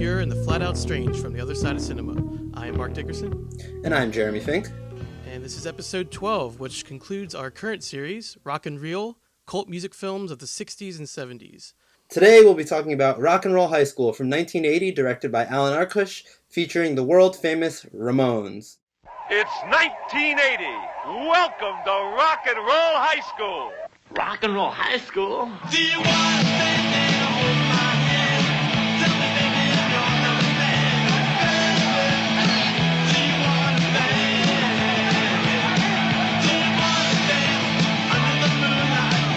obscure and the flat-out strange from the other side of cinema. I am Mark Dickerson. And I'm Jeremy Fink. And this is episode 12, which concludes our current series, Rock and Reel, Cult Music Films of the 60s and 70s. Today we'll be talking about Rock and Roll High School from 1980, directed by Alan Arkush, featuring the world-famous Ramones. It's 1980. Welcome to Rock and Roll High School. Rock and Roll High School? Do you want to stand there and hold my hand? Tell me, baby, if you'll understand. Do you want to stand? Do you want to stand under the moonlight?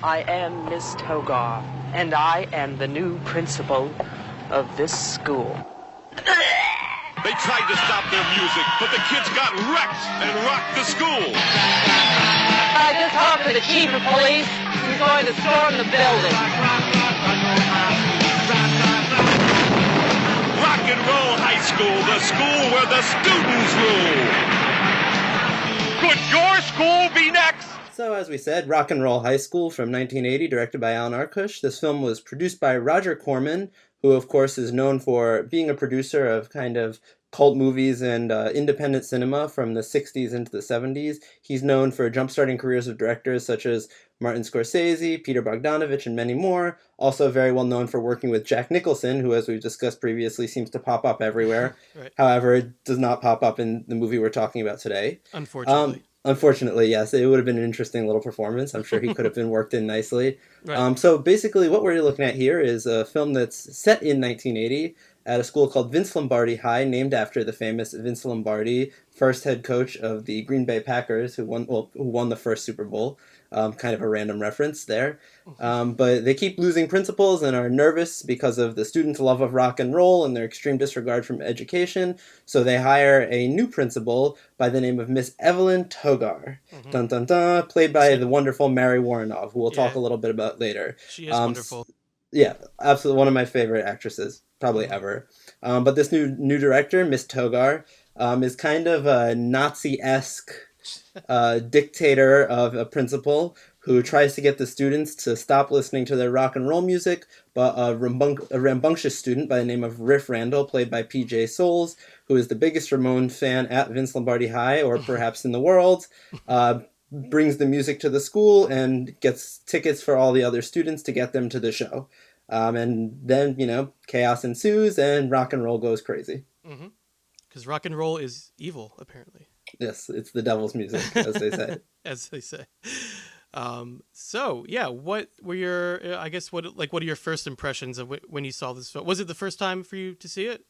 I am Miss Togar, and I am the new principal of this school. They tried to stop their music, but the kids got wrecked and rocked the school. I just talked to the chief of police. He's going to storm the building. Rock and Roll High School, the school where the students rule. Could your school be next? So, as we said, Rock and Roll High School from 1980, directed by Alan Arkush. This film was produced by Roger Corman, who, of course, is known for being a producer of kind of cult movies and independent cinema from the 60s into the 70s. He's known for jumpstarting careers of directors such as Martin Scorsese, Peter Bogdanovich, and many more. Also very well known for working with Jack Nicholson, who, as we've discussed previously, seems to pop up everywhere. Right. However, it does not pop up in the movie we're talking about today. Unfortunately. Unfortunately, yes. It would have been an interesting little performance. I'm sure he could have been worked in nicely. Right. So basically what we're looking at here is a film that's set in 1980 at a school called Vince Lombardi High, named after the famous Vince Lombardi, first head coach of the Green Bay Packers, who won the first Super Bowl. Kind of a random reference there. But they keep losing principals and are nervous because of the students' love of rock and roll and their extreme disregard from education. So they hire a new principal by the name of Miss Evelyn Togar, dun dun dun, played by the wonderful Mary Woronov, who we'll talk a little bit about later. She is wonderful. Yeah, absolutely one of my favorite actresses, probably ever. But this new director, Miss Togar, is kind of a Nazi-esque dictator of a principal who tries to get the students to stop listening to their rock and roll music, but a rambunctious student by the name of Riff Randall, played by P.J. Souls, who is the biggest Ramones fan at Vince Lombardi High, or perhaps in the world, brings the music to the school and gets tickets for all the other students to get them to the show. And then, chaos ensues and rock and roll goes crazy. Because rock and roll is evil, apparently. Yes, it's the devil's music, as they say. As they say. What were your, what are your first impressions of when you saw this film? Was it the first time for you to see it?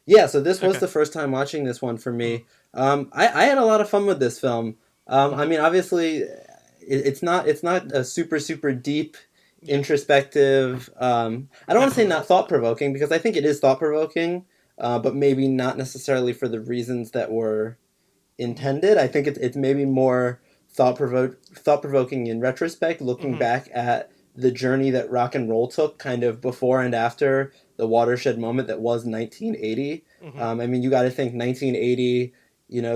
Yeah, so this was the first time watching this one for me. I had a lot of fun with this film. I mean, obviously, it's not a super, super deep, introspective, I don't want to say not thought-provoking, because I think it is thought-provoking, but maybe not necessarily for the reasons that were intended. I think it's maybe more thought-provoking in retrospect, looking back at the journey that rock and roll took kind of before and after the watershed moment that was 1980. I mean, you got to think 1980,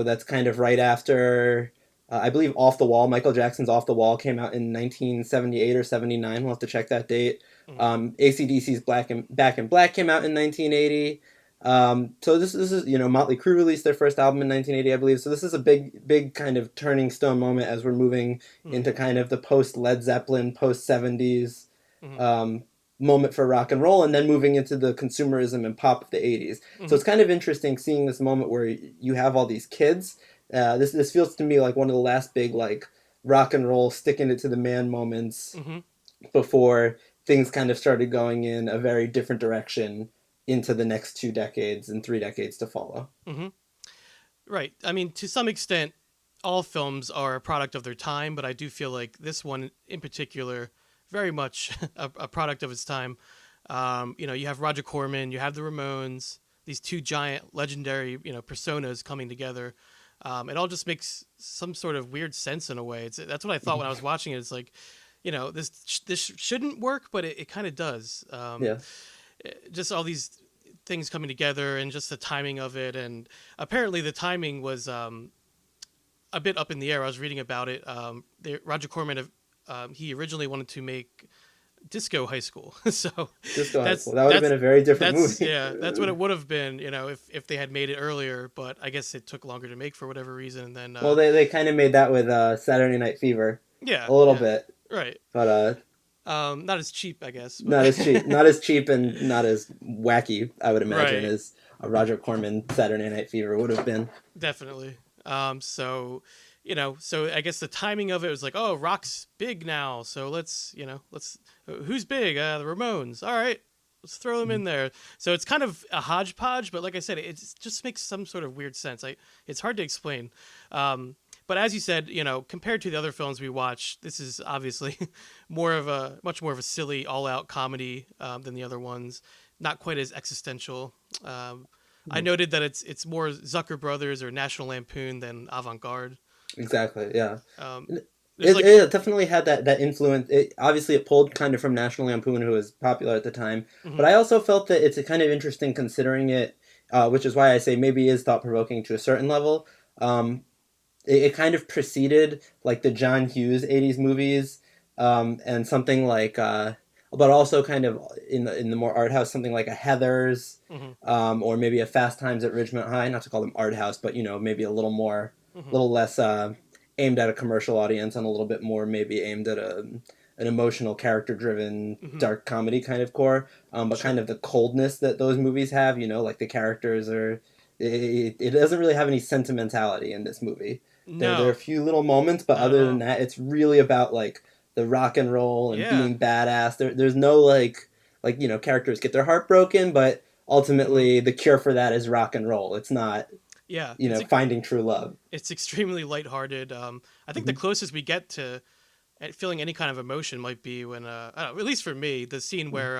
that's kind of right after, I believe Off the Wall, Michael Jackson's Off the Wall came out in 1978 or 79. We'll have to check that date. AC/DC's Back in Black came out in 1980. So this is, Motley Crue released their first album in 1980, I believe. So this is a big kind of turning stone moment as we're moving into kind of the post-Led Zeppelin, post-70s moment for rock and roll, and then moving into the consumerism and pop of the 80s. So it's kind of interesting seeing this moment where you have all these kids. This feels to me like one of the last big, rock and roll sticking it to the man moments before things kind of started going in a very different direction into the next 2 decades and 3 decades to follow. Right. I mean, to some extent, all films are a product of their time, but I do feel like this one in particular, very much a product of its time. You have Roger Corman, you have the Ramones, these two giant legendary, personas coming together. It all just makes some sort of weird sense in a way. That's what I thought when I was watching it. It's like, this shouldn't work, but it kind of does. Just all these things coming together and just the timing of it. And apparently the timing was a bit up in the air. I was reading about it. Roger Corman, he originally wanted to make Disco High School. So Disco High that's School. That would have been a very different that's movie. yeah, that's what it would have been, if they had made it earlier. But I guess it took longer to make for whatever reason. And then Well, they kind of made that with Saturday Night Fever, yeah, a little yeah, bit, right. but Not as cheap, I guess. But not as cheap, not as cheap, and not as wacky. I would imagine right, as a Roger Corman Saturday Night Fever would have been. definitely. So so I guess the timing of it was like, oh, rock's big now, so let's who's big? The Ramones. All right, let's throw them in there. So it's kind of a hodgepodge, but like I said, it just makes some sort of weird sense. It's hard to explain. But as you said, compared to the other films we watch, this is obviously much more of a silly, all-out comedy than the other ones. Not quite as existential. I noted that it's more Zucker Brothers or National Lampoon than avant-garde. Exactly. Yeah. Um, It, there's like it definitely had that influence. Obviously, it pulled kind of from National Lampoon, who was popular at the time. But mhm, I also felt that it's a kind of interesting considering it, which is why I say maybe it is thought provoking to a certain level. Um, it kind of preceded like the John Hughes '80s movies, and something like, but also kind of in the more art house, something like a Heathers, mhm, or maybe a Fast Times at Ridgemont High. Not to call them art house, but maybe a little more, mhm, little less aimed at a commercial audience, and a little bit more maybe aimed at an emotional, character-driven, mhm. dark comedy kind of core. But Sure. kind of the coldness that those movies have, like the characters are. It doesn't really have any sentimentality in this movie. There are a No, few little moments, but not at other than all. that, it's really about like the rock and roll and Yeah. being badass. There's no characters get their heart broken, but Mhm. ultimately the cure for that is rock and roll. It's not Yeah. finding true love. It's extremely lighthearted. I think the Hmm. closest we get to feeling any kind of emotion might be when, I don't know, at least for me, the scene where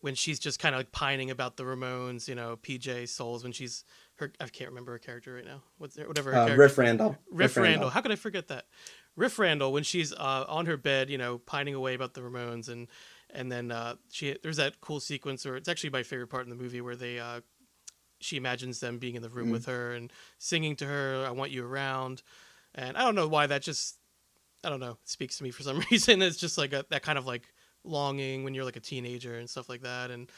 when she's just kind of like pining about the Ramones, PJ Souls, when she's I can't remember her character right now. Whatever her character's Riff name. Randall. Riff Riff Randall. Randall. How could I forget that? Riff Randall when she's on her bed, pining away about the Ramones, and then there's that cool sequence, or it's actually my favorite part in the movie, where she imagines them being in the room with Mm. her and singing to her, "I want you around," and I don't know why that just, I don't know, speaks to me for some reason. It's just like that kind of like longing when you're like a teenager and stuff like that. And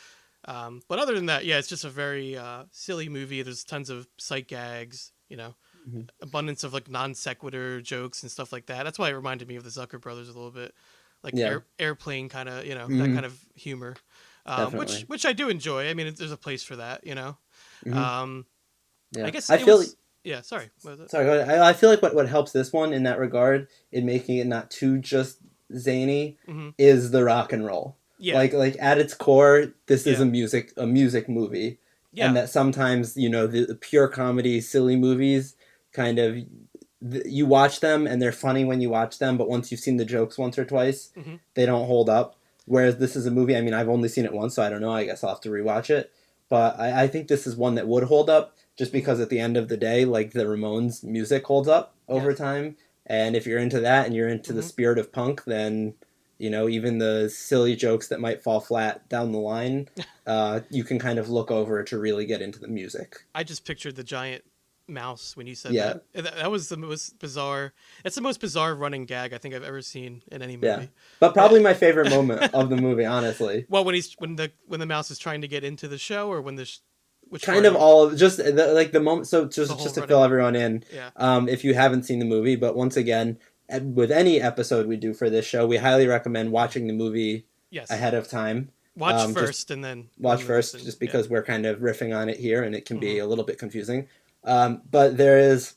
but other than that, yeah, it's just a very silly movie. There's tons of sight gags, Mhm. abundance of like non sequitur jokes and stuff like that. That's why it reminded me of the Zucker Brothers a little bit, like Yeah. airplane kind of, that Hmm. kind of humor, which Definitely. I do enjoy. I mean, there's a place for that. Hmm. Um, I Yeah. guess I it feel. was. Yeah, sorry. What was it? Sorry. Go ahead. I feel like what helps this one in that regard in making it not too just zany Hmm. is the rock and roll. Yeah, Like at its core, this is yeah, a music movie, and yeah. that sometimes the pure comedy, silly movies kind of you watch them and they're funny when you watch them, but once you've seen the jokes once or twice, Hmm. they don't hold up. Whereas this is a movie. I mean, I've only seen it once, so I don't know. I guess I'll have to rewatch it. But I think this is one that would hold up, just Hmm. because at the end of the day, like the Ramones music holds up over Yes. time. And if you're into that and you're into the Hmm. spirit of punk, then even the silly jokes that might fall flat down the line, you can kind of look over to really get into the music. I just pictured the giant mouse when you said Yeah, that. That was the most bizarre. It's the most bizarre running gag I think I've ever seen in any yeah. movie. But Uh, probably my favorite moment of the movie, honestly. well, when the mouse is trying to get into the show, or which Kind part? of all of just like the moment. So The just whole to fill running. everyone in, Yeah. if you haven't seen the movie, but once again, with any episode we do for this show, we highly recommend watching the movie Yes. ahead of time. Watch Just first and then watch first, listen. just Yeah. because we're kind of riffing on it here, and it can Hmm. be a little bit confusing. But there is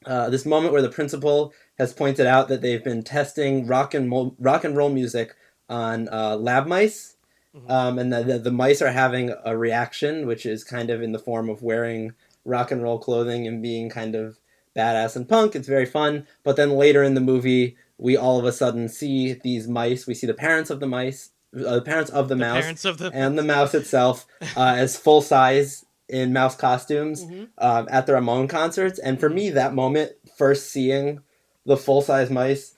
this moment where the principal has pointed out that they've been testing rock and roll music on lab mice, Hmm. and the mice are having a reaction, which is kind of in the form of wearing rock and roll clothing and being kind of badass and punk. It's very fun. But then later in the movie, we all of a sudden see these mice. We see the parents of the mice, the parents of the The mouse, parents of the and the mouse. mouse itself as full size in mouse costumes Hmm. at the Ramon concerts. And for Hmm. me, that moment, first seeing the full size mice,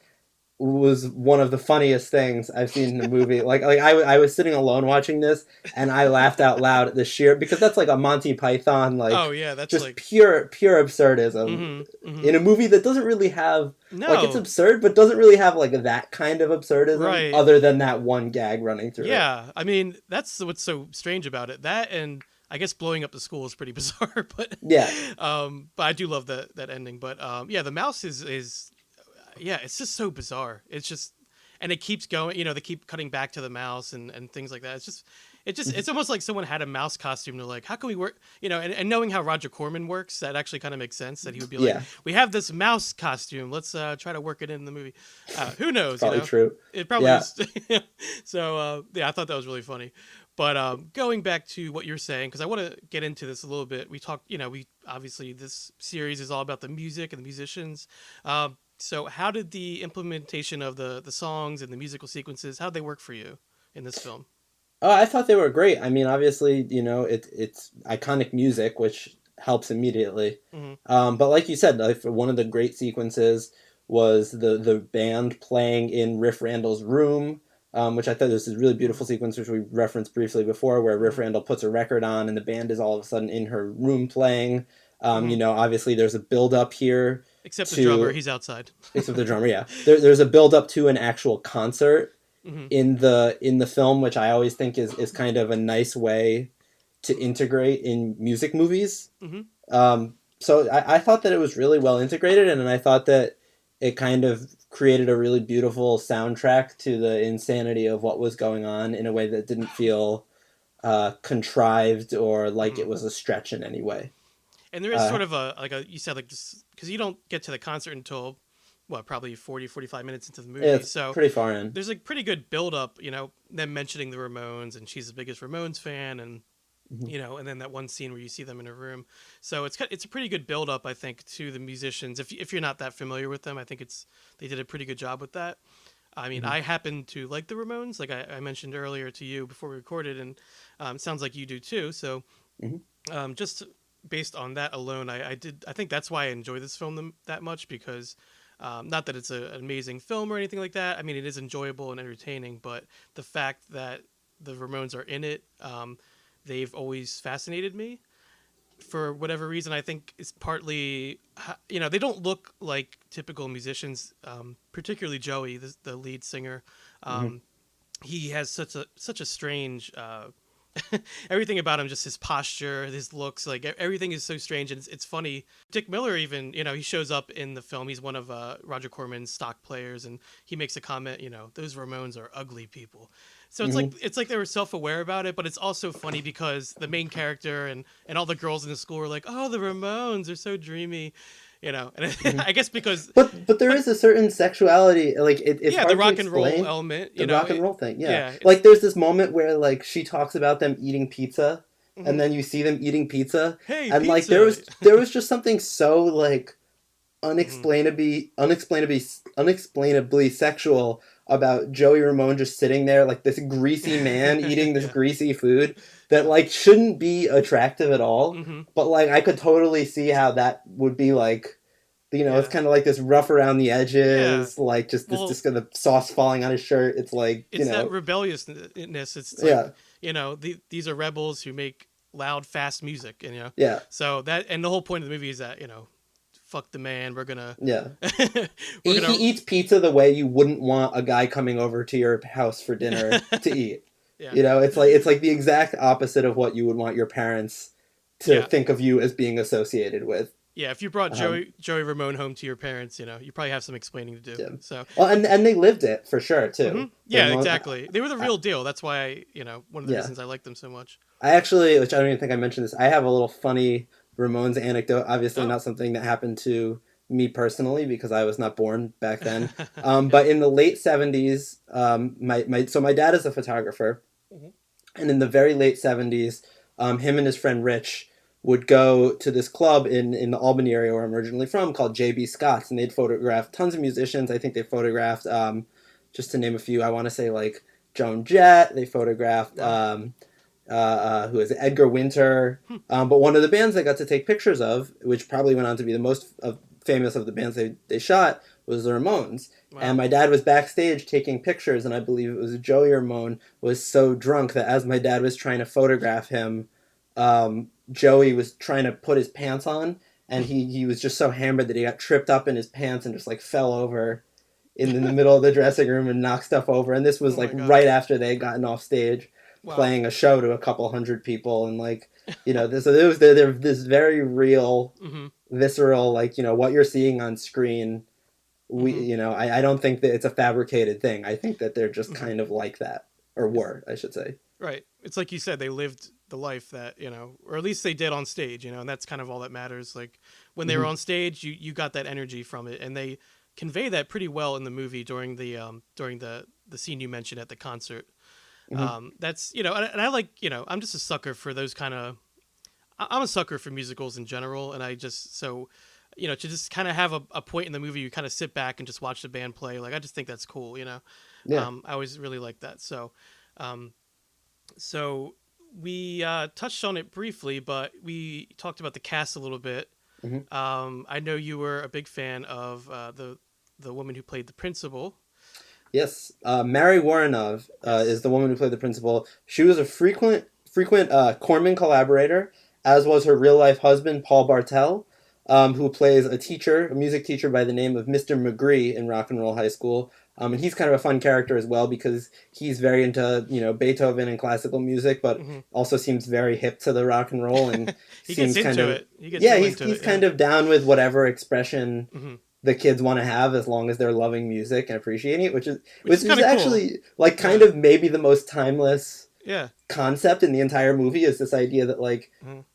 was one of the funniest things I've seen in a movie. I was sitting alone watching this, and I laughed out loud at the sheer, because that's like a Monty Python, Oh like yeah, that's just like pure absurdism mm-hmm. in a movie that doesn't really have, like, it's No, absurd, but doesn't really have like that kind of absurdism right. other than that one gag running through it. Yeah, I mean that's what's so strange about it. That and I guess blowing up the school is pretty bizarre, Yeah. but I do love that ending. But yeah, the mouse is yeah, it's just so bizarre. It's just and it keeps going. You know, they keep cutting back to the mouse and things like that. It's almost like someone had a mouse costume. They're like, how can we work? You know, and knowing how Roger Corman works, that actually kind of makes sense. That he would be like, Yeah. we have this mouse costume. Let's try to work it in the movie. Who knows? Probably you know? true. It probably Yeah. is. So yeah, I thought that was really funny. But going back to what you're saying, because I want to get into this a little bit. We talked, you know, we obviously this series is all about the music and the musicians. So how did the implementation of the songs and the musical sequences, how did they work for you in this film? Oh, I thought they were great. I mean, obviously, you know, it's iconic music, which helps immediately. Hmm. But like you said, like, one of the great sequences was the band playing in Riff Randall's room, which I thought was a really beautiful sequence, which we referenced briefly before, where Riff Randall puts a record on and the band is all of a sudden in her room playing. You know, obviously there's a build up here Except the to, drummer, he's outside. except the drummer, yeah. There's a build up to an actual concert Hmm. in the film, which I always think is kind of a nice way to integrate in music movies. Hmm. So I thought that it was really well integrated, and I thought that it kind of created a really beautiful soundtrack to the insanity of what was going on in a way that didn't feel contrived or like it was a stretch in any way. And there is sort of you said, like, just because you don't get to the concert until, what, probably 45 minutes into the movie. It's So pretty far in. there's like pretty good build up, you know, them mentioning the Ramones and she's the biggest Ramones fan and, you know, and then that one scene where you see them in a room. So it's a pretty good build up, I think, to the musicians. If you're not that familiar with them, I think they did a pretty good job with that. I mean, I happen to like the Ramones, like I mentioned earlier to you before we recorded, and it sounds like you do too. So just based on that alone, I think that's why I enjoy this film that much, because not that it's an amazing film or anything like that. I mean, it is enjoyable and entertaining, but the fact that the Ramones are in it, they've always fascinated me for whatever reason. I think it's partly, you know, they don't look like typical musicians, particularly Joey, the lead singer. He has such a strange everything about him, just his posture, his looks, like everything is so strange. And it's funny. Dick Miller, even, you know, he shows up in the film. He's one of Roger Corman's stock players, and he makes a comment, you know, those Ramones are ugly people. So it's like they were self-aware about it, but it's also funny because the main character and all the girls in the school are like, oh, the Ramones are so dreamy, you know. And I guess because But there is a certain sexuality, like it's yeah, hard the rock to and roll explain. element, you The know, rock and roll thing, yeah. it's- Like there's this moment where like she talks about them eating pizza, Mm-hmm. and then you see them eating pizza, Hey, and like pizza! there was just something so like Mm-hmm. unexplainably sexual about Joey Ramone just sitting there like this greasy man eating this Yeah. greasy food that like shouldn't be attractive at all. Mm-hmm. But like I could totally see how that would be like, you know, it's Yeah. kind of like this rough around the edges, like just Well, just the sauce falling on his shirt. It's like, you it's know, that rebelliousness. It's like, yeah, you know, these are rebels who make loud, fast music, and, you know. yeah, So that, and the whole point of the movie is that, you know, fuck the man, we're gonna yeah. we're He gonna eats pizza the way you wouldn't want a guy coming over to your house for dinner to eat. yeah. You know, it's like the exact opposite of what you would want your parents to Yeah. think of you as being associated with. Yeah, if you brought Joey Ramone home to your parents, you know, you probably have some explaining to do. Yeah. So Well, and they lived it for sure too. mhm. Yeah, Ramone- exactly. They were the real deal. That's why you know, one of the Yeah. reasons I like them so much. I actually, which I don't even think I mentioned this, I have a little funny Ramones anecdote. Obviously, Oh. not something that happened to me personally because I was not born back then. But in the late 70s, my dad is a photographer, Mhm. and in the very late 70s, him and his friend Rich would go to this club in the Albany area where I'm originally from called JB Scott's, and they'd photograph tons of musicians. I think they photographed, just to name a few, I want to say like Joan Jett. They photographed who is it? Edgar Winter. But one of the bands I got to take pictures of, which probably went on to be the most famous of the bands they shot was the Ramones. Wow. And my dad was backstage taking pictures, and I believe it was Joey Ramone was so drunk that as my dad was trying to photograph him, Joey was trying to put his pants on, and he was just so hammered that he got tripped up in his pants and just like fell over in the middle of the dressing room and knocked stuff over. And this was Oh my like God. right after they had gotten off stage Wow. playing a show to a couple hundred people, and like, you know, this, so there was there this very real, visceral, like, you know, what you're seeing on screen. You know, I don't think that it's a fabricated thing. I think that they're just kind of like that, or were, I should say. Right. It's like you said, they lived the life that, you know, or at least they did on stage, you know, and that's kind of all that matters. Like when they were on stage, you got that energy from it, and they convey that pretty well in the movie during the scene you mentioned at the concert. That's, you know, and I like, you know, I'm just a sucker for those kind of, I'm a sucker for musicals in general, and I just, so, you know, to just kind of have a point in the movie you kind of sit back and just watch the band play, like I just think that's cool, you know. Yeah. I always really like that. So so we touched on it briefly, but we talked about the cast a little bit. I know you were a big fan of the woman who played the principal. Yes, Mary Woronov is the woman who played the principal. She was a frequent Corman collaborator, as was her real life husband Paul Bartel, who plays a music teacher by the name of Mr. McGree in Rock and Roll High School. And he's kind of a fun character as well because he's very into, you know, Beethoven and classical music, but also seems very hip to the rock and roll, and He seems gets kind into of it. He gets yeah, real he's into it, kind of down with whatever expression the kids want to have, as long as they're loving music and appreciating it, which is kinda cool. actually like kind of maybe the most timeless Yeah. concept in the entire movie, is this idea that like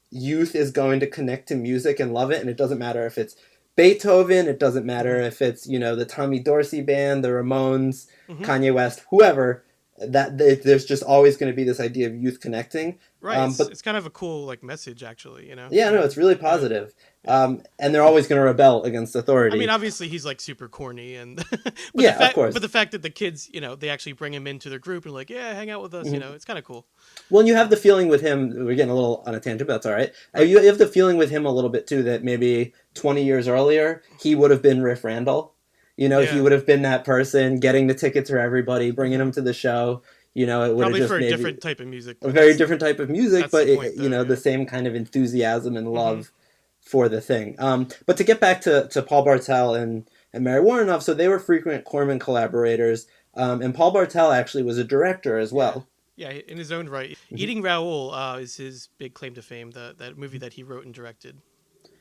youth is going to connect to music and love it, and it doesn't matter if it's Beethoven, it doesn't matter if it's, you know, the Tommy Dorsey band, the Ramones, Kanye West, whoever. There's just always going to be this idea of youth connecting. Right. But It's kind of a cool like message, actually, you know. yeah, no, it's really positive. And they're always going to rebel against authority. I mean, obviously he's like super corny, and but Yeah, of course. But the fact that the kids, you know, they actually bring him into their group and like, yeah, hang out with us, you know, it's kind of cool. Well, and you have the feeling with him, we're getting a little on a tangent, but that's all right. You have the feeling with him a little bit, too, that maybe 20 years earlier, he would have been Riff Randall. You know, he would have been that person getting the tickets for everybody, bringing them to the show. You know, it would Probably have just for a maybe different type of music. a very different type of music, That's but the point, you know, though, the yeah. same kind of enthusiasm and love for the thing. But to get back to Paul Bartel and Mary Woronov, so they were frequent Corman collaborators, and Paul Bartel actually was a director as well. Yeah, in his own right. Eating Raoul is his big claim to fame, that movie that he wrote and directed.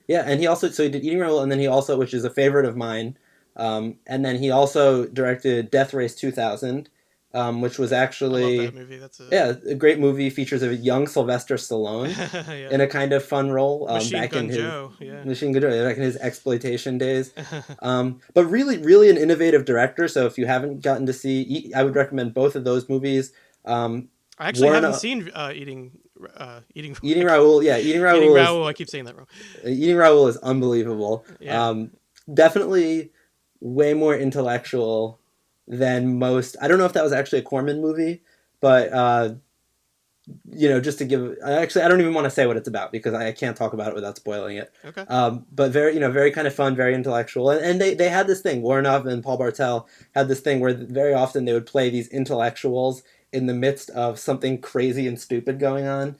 Yeah, and he did Eating Raoul, and then he also, which is a favorite of mine, and then he also directed Death Race 2000, which was actually I love that movie. That's a great movie. Features a young Sylvester Stallone in a kind of fun role. Machine back Gun in his, Joe. Yeah. Machine Gun Joe, back in his exploitation days. But really, really an innovative director. So if you haven't gotten to see, I would recommend both of those movies. I actually haven't seen Eating Raoul. Yeah, Eating Raoul. Eating Raoul. I keep saying that wrong. Eating Raoul is unbelievable. Yeah. Definitely way more intellectual than most. I don't know if that was actually a Corman movie, but you know, just to give. Actually, I don't even want to say what it's about because I can't talk about it without spoiling it. Okay. But very, you know, very kind of fun, very intellectual, and they had this thing. Woronov and Paul Bartel had this thing where very often they would play these intellectuals in the midst of something crazy and stupid going on.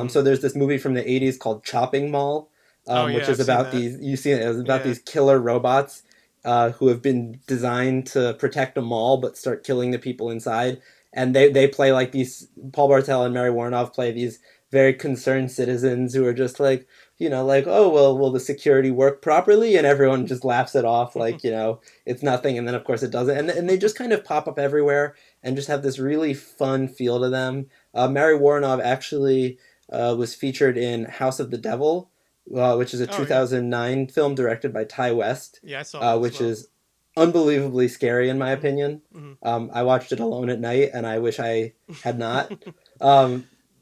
So there's this movie from the 80s called Chopping Mall, which is about these. You see it was about these killer robots who have been designed to protect a mall but start killing the people inside. And they play like these. Paul Bartel and Mary Woronov play these very concerned citizens who are just like, you know, like, oh, well, will the security work properly? And everyone just laughs it off like, you know, it's nothing. And then, of course, it doesn't. And they just kind of pop up everywhere and just have this really fun feel to them. Mary Woronov actually was featured in House of the Devil, which is a 2009 film directed by Ty West. Yeah, I saw that which is unbelievably scary in my opinion. I watched it alone at night, and I wish I had not.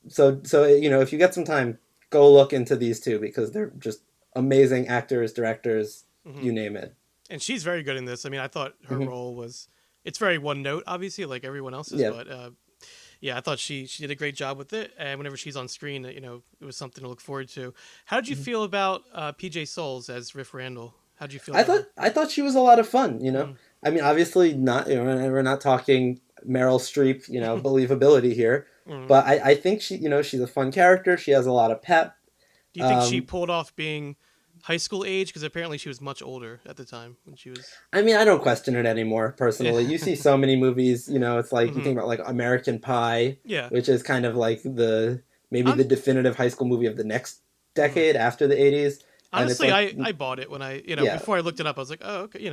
So you know, if you get some time, go look into these two because they're just amazing actors, directors, you name it. And she's very good in this. I mean, I thought her role was. It's very one note, obviously, like everyone else's. Yeah. But yeah, I thought she did a great job with it. And whenever she's on screen, you know, it was something to look forward to. How did you feel about PJ Souls as Riff Randall? How'd you feel about her? I thought she was a lot of fun. Mm. I mean, obviously not. We're not talking Meryl Streep, believability here, Mm. but I think she's a fun character. She has a lot of pep. Do you think she Um, pulled off being high school age? Because apparently she was much older at the time when she was. I mean, I don't question it anymore Yeah. personally. You see so many movies. It's like you Hmm. think about like American Pie, Yeah. which is kind of like maybe Hon- the definitive high school movie of the next mhm. decade after the 80s, and it's Honestly, like I bought it when yeah, before I looked it up. I was like, oh, okay,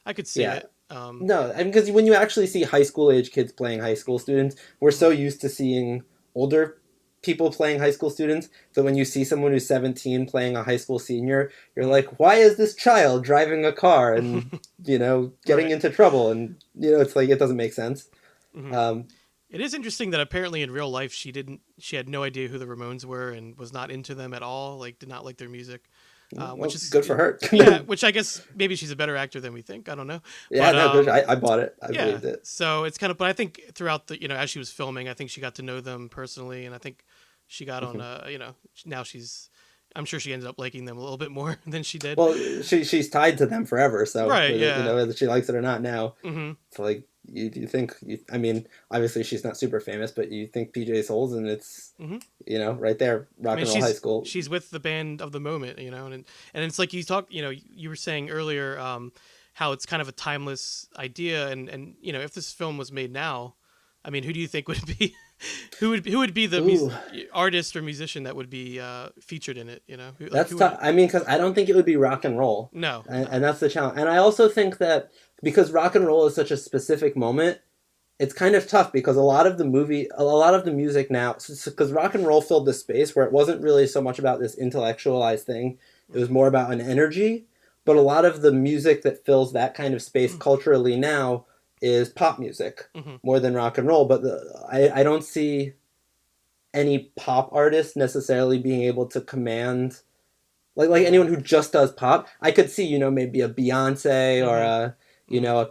I could see yeah. it. No, I mean, because when you actually see high school age kids playing high school students, we're so used to seeing older people playing high school students. So when you see someone who's 17 playing a high school senior, you're like, why is this child driving a car and getting Right. into trouble? And it's like it doesn't make sense. Hmm. Um, It is interesting that apparently in real life she had no idea who the Ramones were and was not into them at all. Like, did not like their music, well, which is good for her. yeah. Which I guess maybe she's a better actor than we think. I don't know, Yeah, but no, good. I bought it. I yeah. believed it. So it's kind of, but I think throughout the as she was filming, I think she got to know them personally, and I think she got on. Now I'm sure she ended up liking them a little bit more than she did. Well, she's tied to them forever, so Right. whether, Yeah. whether she likes it or not now. Hmm. It's like you think. I mean, obviously she's not super famous, but you think PJ Souls, and it's Hmm. right there, I rock mean, and roll high school. she's with the band of the moment, and it's like you were saying earlier, how it's kind of a timeless idea, and if this film was made now, I mean, who do you think would be, who would be the Ooh, artist or musician that would be featured in it? that's Who tough. would, I mean, because I don't think it would be rock and roll, no, and that's the challenge. And I also think that because rock and roll is such a specific moment, it's kind of tough because a lot of the music now, because rock and roll filled this space where it wasn't really so much about this intellectualized thing, it was more about an energy. But a lot of the music that fills that kind of space culturally now is pop music Hmm. more than rock and roll. But I don't see any pop artist necessarily being able to command like anyone who just does pop. I could see maybe a Beyonce or a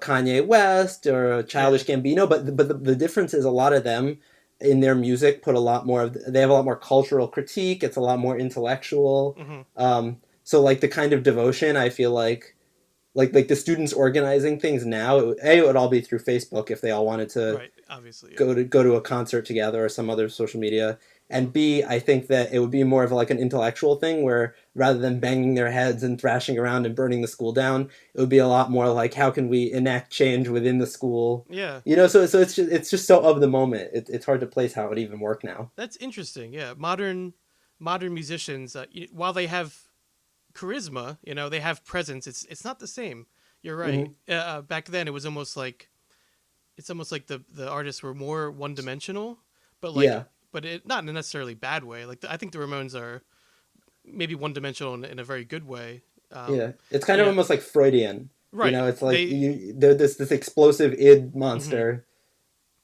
Kanye West or a Childish Gambino, but the difference is a lot of them in their music put a lot more they have a lot more cultural critique. It's a lot more intellectual. Hmm. So like the kind of devotion I feel like the students organizing things now, it would all be through Facebook if they all wanted to right, obviously, yeah. go to a concert together or some other social media. And B, I think that it would be more of like an intellectual thing where rather than banging their heads and thrashing around and burning the school down, it would be a lot more like how can we enact change within the school? Yeah, So it's just so of the moment. It's hard to place how it would even work now. that's interesting. Yeah, modern musicians, while they have charisma, they have presence. It's not the same. You're right. Back then, it was almost like the artists were more one dimensional, but Yeah. but it not in a necessarily bad way. Like I think the Ramones are maybe one dimensional in a very good way. Yeah. It's kind of Yeah. almost like Freudian. Right. It's like They. they're this explosive id Mhm. monster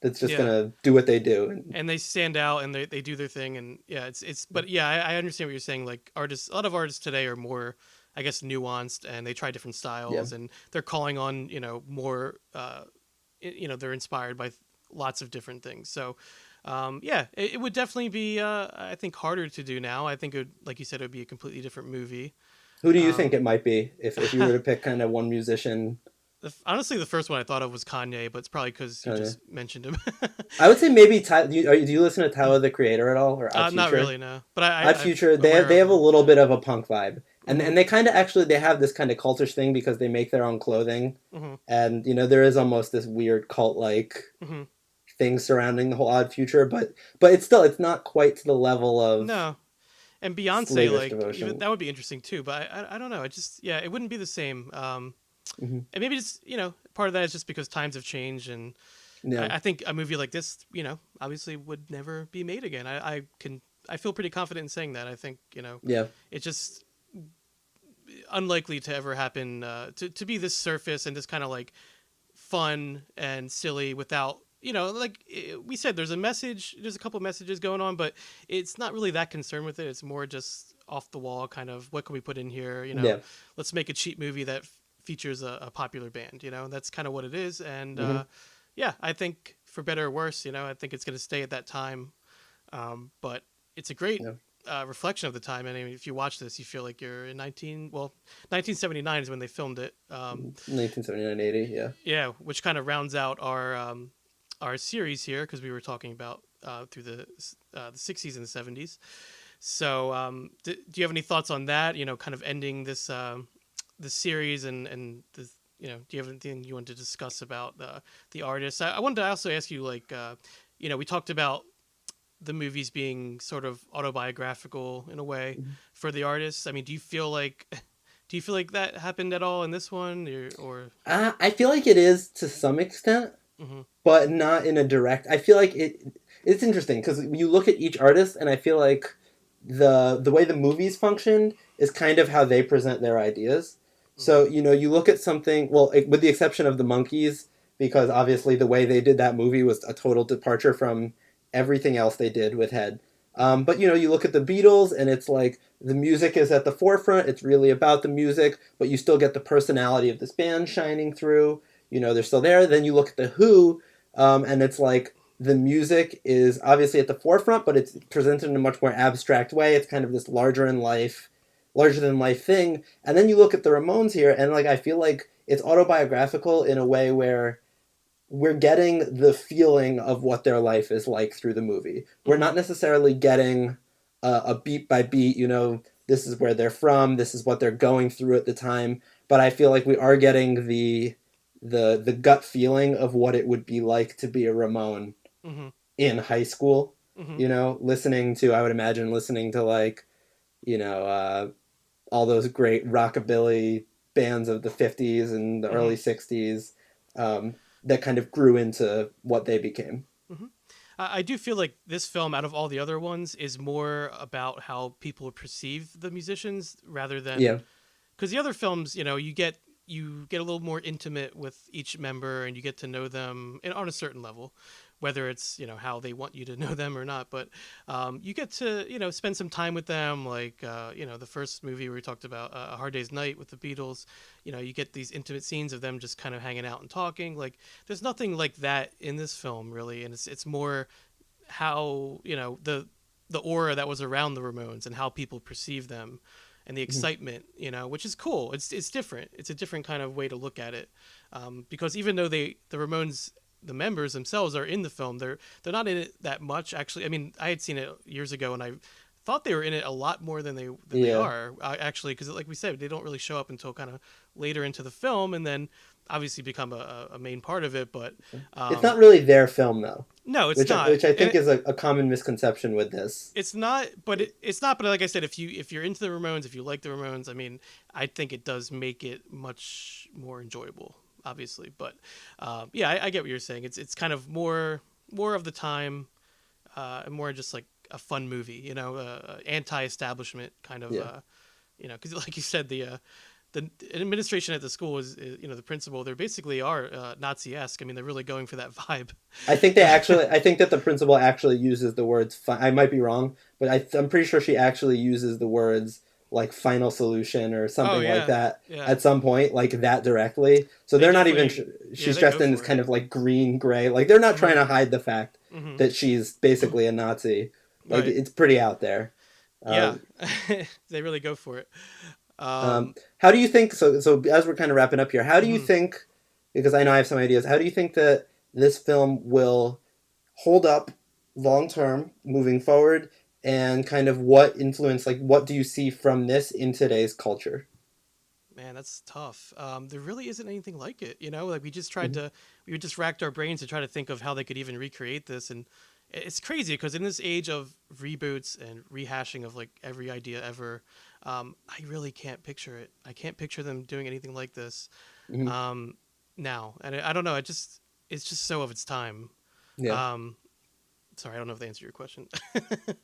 that's just Yeah. gonna do what they do. And they stand out and they do their thing, and yeah, it's but yeah, I understand what you're saying. Like a lot of artists today are more, I guess, nuanced, and they try different styles, Yeah. and they're calling on more they're inspired by lots of different things. So yeah, it would definitely be I think harder to do now. I think it would, like you said, it would be a completely different movie. Who do you think it might be if you were to pick kind of one musician? Honestly, the first one I thought of was Kanye, but it's probably because you Kanye. just mentioned him. I would say maybe do you listen to Tyler the Creator at all or Odd Future? Not really, no. But Odd Future, I'm they aware have of a him. little bit of a punk vibe, and Mhm. and they kind of actually they have this kind of cultish thing because they make their own clothing, Mhm. and there is almost this weird cult like Mhm. thing surrounding the whole Odd Future, but it's not quite to the level of No. And Beyonce, slavish like, devotion. even that would be interesting too. But I don't know. It just, yeah, it wouldn't be the same. Mhm. And maybe just, part of that is just because times have changed, and Yeah. I think a movie like this, obviously would never be made again. I feel pretty confident in saying that. I think, Yeah. it's just unlikely to ever happen. To be this surface and this kind of like fun and silly without. Like we said, there's a couple of messages going on, but it's not really that concerned with it. It's more just off the wall kind of, what can we put in here? Yeah. Let's make a cheap movie that features a popular band, that's kind of what it is. And Mhm. yeah, I think for better or worse, I think it's going to stay at that time. But it's a great, Yeah. reflection of the time. I mean, if you watch this, you feel like you're in 1979 is when they filmed it. 1979, 80, yeah. Yeah, which kind of rounds out our series here because we were talking about through the 60s and the 70s. So, do you have any thoughts on that? You know, kind of ending this this series and the, you know, do you have anything you want to discuss about the artists? I wanted to also ask you, like, you know, we talked about the movies being sort of autobiographical in a way for the artists. I mean, do you feel like that happened at all in this one, or... I feel like it is to some extent, but not in a direct. I feel like it's interesting because you look at each artist, and I feel like the way the movies functioned is kind of how they present their ideas. So, you know, you look at something, well, with the exception of the Monkees, because obviously the way they did that movie was a total departure from everything else they did with Head. But, you know, you look at the Beatles, and it's like the music is at the forefront. It's really about the music, but you still get the personality of this band shining through. You know, they're still there. Then you look at the Who, and it's like the music is obviously at the forefront, but it's presented in a much more abstract way. It's kind of this larger than life thing. And then you look at the Ramones here, and like I feel like it's autobiographical in a way where we're getting the feeling of what their life is like through the movie. We're not necessarily getting a beat by beat, you know, this is where they're from, this is what they're going through at the time. But I feel like we are getting the gut feeling of what it would be like to be a Ramone in high school. You know, I would imagine listening to like, you know, all those great rockabilly bands of the 50s and the early 60s. That kind of grew into what they became. I do feel like this film, out of all the other ones, is more about how people perceive the musicians rather than, because the other films, you know, you get a little more intimate with each member and you get to know them on a certain level, whether it's, you know, how they want you to know them or not. But you get to, you know, spend some time with them. Like, you know, the first movie where we talked about A Hard Day's Night with the Beatles, you know, you get these intimate scenes of them just kind of hanging out and talking. Like, there's nothing like that in this film, really. And it's more how, you know, the aura that was around the Ramones and how people perceive them and the excitement, you know, which is cool. It's different. It's a different kind of way to look at it. Because even though the Ramones, the members themselves, are in the film, they're not in it that much, actually. I mean, I had seen it years ago and I thought they were in it a lot more than they are, actually, because like we said, they don't really show up until kind of later into the film and then obviously become a main part of it. But it's not really their film, though. No, it's not. Which I think is a common misconception with this. It's not, but it's not. But like I said, if you're into the Ramones, if you like the Ramones, I mean, I think it does make it much more enjoyable, obviously. But yeah, I get what you're saying. It's kind of more of the time, and more just like a fun movie, you know, anti-establishment kind of, you know, because like you said, the administration at the school is, you know, the principal, they basically are Nazi-esque. I mean, they're really going for that vibe. I think that the principal actually uses the words, I might be wrong, but I'm pretty sure she actually uses the words like final solution or something like that at some point, like that directly. So they're not even, she's dressed in this kind of like green, gray, like they're not trying to hide the fact that she's basically a Nazi. Like it's pretty out there. Yeah, they really go for it. How do you think, so as we're kind of wrapping up here, how do you think, because I know I have some ideas, how do you think that this film will hold up long term moving forward, and kind of what influence, like what do you see from this in today's culture? Man, that's tough. There really isn't anything like it, you know, like we just tried we just racked our brains to try to think of how they could even recreate this. And it's crazy because in this age of reboots and rehashing of like every idea ever, I really can't picture it. I can't picture them doing anything like this now. And I don't know. It's just so of its time. Yeah. Sorry, I don't know if they answered your question.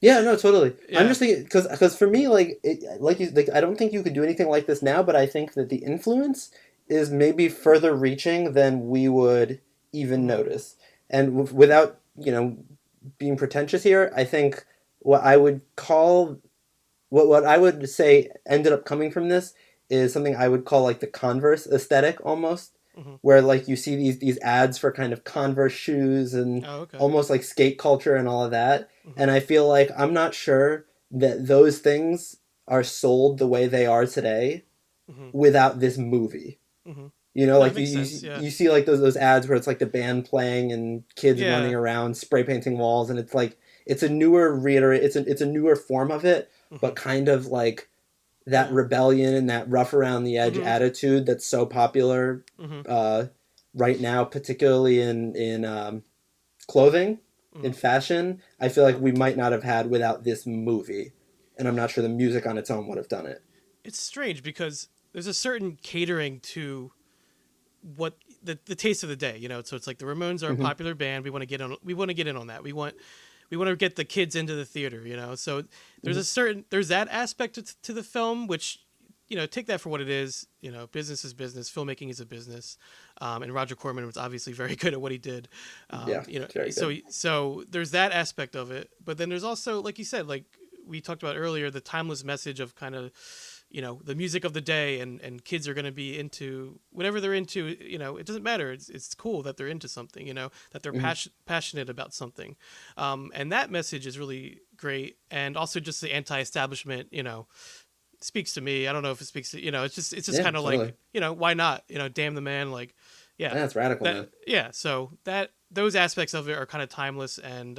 Yeah, no, totally. Yeah. I'm just thinking because for me, like I don't think you could do anything like this now, but I think that the influence is maybe further reaching than we would even notice. And without, you know, being pretentious here, I think what I would say ended up coming from this is something I would call like the Converse aesthetic almost, where like you see these ads for kind of Converse shoes and almost like skate culture and all of that. And I feel like I'm not sure that those things are sold the way they are today Mm-hmm. without this movie. Mm-hmm. You know, No, like that makes sense. Yeah. you see like those ads where it's like the band playing and kids Yeah. running around spray painting walls, and it's like it's a newer it's a newer form of it, Mm-hmm. but kind of like that Mm-hmm. rebellion and that rough around the edge Mm-hmm. attitude that's so popular Mm-hmm. right now, particularly in clothing, in fashion. I feel like we might not have had without this movie, and I'm not sure the music on its own would have done it. It's strange because there's a certain catering to what the taste of the day, you know. So it's like the Ramones are a Mm-hmm. popular band. We want to get in on that. We want to get the kids into the theater, you know. So there's that aspect to the film, which, you know, take that for what it is. You know, business is business. Filmmaking is a business. And Roger Corman was obviously very good at what he did. Yeah, You know, very good. so there's that aspect of it. But then there's also, like you said, like we talked about earlier, the timeless message of kind of, you know, the music of the day, and kids are going to be into whatever they're into. You know, it doesn't matter. It's cool that they're into something, you know, that they're passionate about something. And that message is really great. And also just the anti-establishment, you know, speaks to me. I don't know if it speaks to, you know, it's just Yeah, kind of totally. like, you know, why not, you know, damn the man. Like, yeah, That's radical, that, man. yeah. So those aspects of it are kind of timeless, and,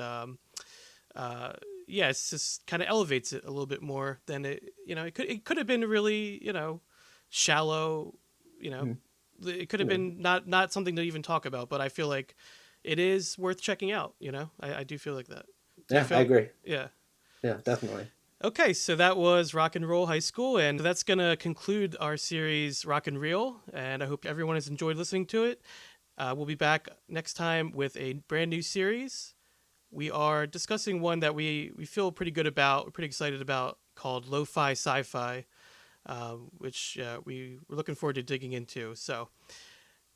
yeah, it's just kind of elevates it a little bit more than it, you know, it could have been really, you know, shallow, you know, it could have Yeah. been not something to even talk about, but I feel like it is worth checking out, you know. I do feel like that. Do you Yeah, I feel? agree. Yeah. Yeah, definitely. Okay, so that was Rock and Roll High School, and that's going to conclude our series Rock and Reel, and I hope everyone has enjoyed listening to it. We'll be back next time with a brand new series. We are discussing one that we feel pretty good about, we're pretty excited about, called Lo-Fi Sci-Fi, which we're looking forward to digging into. So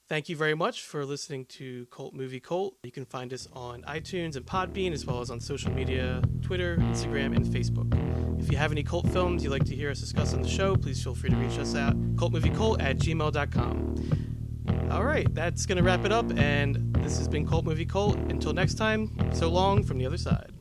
thank you very much for listening to Cult Movie Cult. You can find us on iTunes and Podbean, as well as on social media, Twitter, Instagram, and Facebook. If you have any cult films you'd like to hear us discuss on the show, please feel free to reach us at cultmoviecult@gmail.com. All right, that's going to wrap it up, and this has been Cult Movie Cult. Until next time, so long from the other side.